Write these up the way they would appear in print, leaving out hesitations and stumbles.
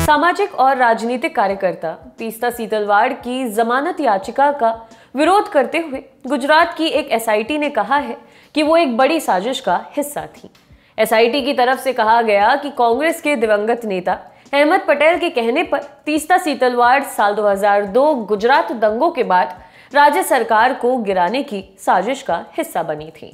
सामाजिक और राजनीतिक कार्यकर्ता तीस्ता सीतलवाड़ की जमानत याचिका का विरोध करते हुए गुजरात की एक एसआईटी ने कहा है कि वो एक बड़ी साजिश का हिस्सा थी। एसआईटी की तरफ से कहा गया कि कांग्रेस के दिवंगत नेता अहमद पटेल के कहने पर तीस्ता सीतलवाड़ साल 2002 गुजरात दंगों के बाद राज्य सरकार को गिराने की साजिश का हिस्सा बनी थी।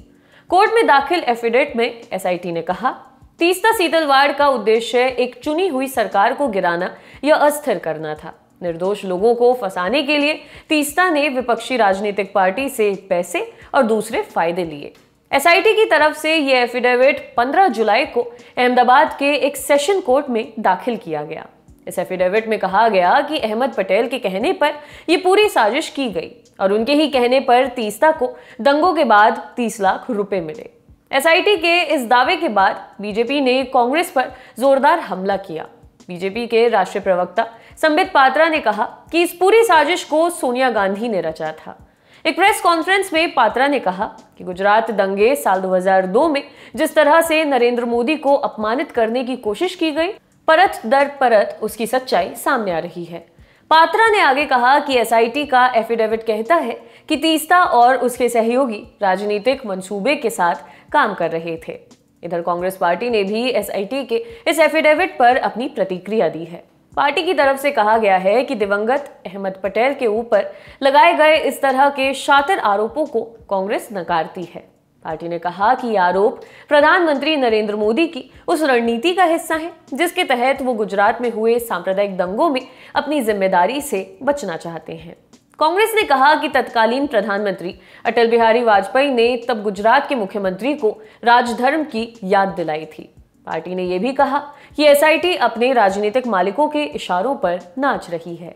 कोर्ट में दाखिल एफिडेविट में एसआईटी ने कहा, तीस्ता सीतलवाड़ का उद्देश्य एक चुनी हुई सरकार को गिराना या अस्थिर करना था। निर्दोष लोगों को फंसाने के लिए तीस्ता ने विपक्षी राजनीतिक पार्टी से पैसे और दूसरे फायदे लिए। एसआईटी की तरफ से यह एफिडेविट 15 जुलाई को अहमदाबाद के एक सेशन कोर्ट में दाखिल किया गया। इस एफिडेविट में कहा गया कि अहमद पटेल के कहने पर यह पूरी साजिश की गई और उनके ही कहने पर तीस्ता को दंगों के बाद 30 लाख रुपए मिले। एसआईटी के इस दावे के बाद बीजेपी ने कांग्रेस पर जोरदार हमला किया। बीजेपी के राष्ट्रीय प्रवक्ता संबित पात्रा ने कहा कि इस पूरी साजिश को सोनिया गांधी ने रचा था। एक प्रेस कॉन्फ्रेंस में पात्रा ने कहा कि गुजरात दंगे साल 2002 में जिस तरह से नरेंद्र मोदी को अपमानित करने की कोशिश की गई, परत दर परत उसकी सच्चाई सामने आ रही है। पात्रा ने आगे कहा कि एसआईटी का एफिडेविट कहता है कि तीस्ता और उसके सहयोगी राजनीतिक मंसूबे के साथ काम कर रहे थे। इधर कांग्रेस पार्टी ने भी एसआईटी के इस एफिडेविट पर अपनी प्रतिक्रिया दी है। पार्टी की तरफ से कहा गया है कि दिवंगत अहमद पटेल के ऊपर लगाए गए इस तरह के शातिर आरोपों को कांग्रेस नकारती है। पार्टी ने कहा कि ये आरोप प्रधानमंत्री नरेंद्र मोदी की उस रणनीति का हिस्सा है जिसके तहत वो गुजरात में हुए सांप्रदायिक दंगों में अपनी जिम्मेदारी से बचना चाहते हैं। कांग्रेस ने कहा कि तत्कालीन प्रधानमंत्री अटल बिहारी वाजपेयी ने तब गुजरात के मुख्यमंत्री को राजधर्म की याद दिलाई थी। पार्टी ने यह भी कहा कि एसआईटी अपने राजनीतिक मालिकों के इशारों पर नाच रही है।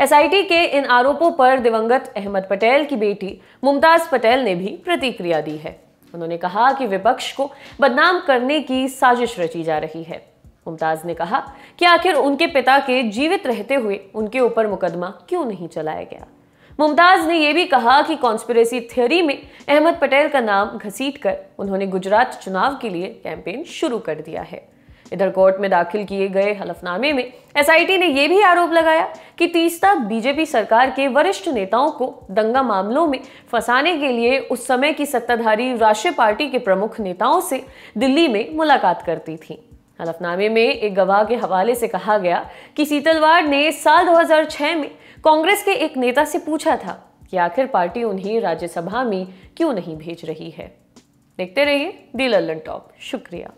एसआईटी के इन आरोपों पर दिवंगत अहमद पटेल की बेटी मुमताज पटेल ने भी प्रतिक्रिया दी है। उन्होंने कहा कि विपक्ष को बदनाम करने की साजिश रची जा रही है। मुमताज ने कहा कि आखिर उनके पिता के जीवित रहते हुए उनके ऊपर मुकदमा क्यों नहीं चलाया गया। मुमताज ने यह भी कहा कि कॉन्स्पिरेसी थ्योरी में अहमद पटेल का नाम घसीटकर उन्होंने गुजरात चुनाव के लिए कैंपेन शुरू कर दिया है। इधर कोर्ट में दाखिल किए गए हलफनामे में एसआईटी ने यह भी आरोप लगाया कि तीस्ता बीजेपी सरकार के वरिष्ठ नेताओं को दंगा मामलों में फंसाने के लिए उस समय की सत्ताधारी राष्ट्रीय पार्टी के प्रमुख नेताओं से दिल्ली में मुलाकात करती थी। हलफनामे में एक गवाह के हवाले से कहा गया कि सीतलवाड़ ने साल 2006 में कांग्रेस के एक नेता से पूछा था कि आखिर पार्टी उन्हें राज्यसभा में क्यों नहीं भेज रही है। देखते रहिए दी लल्लन टॉप। शुक्रिया।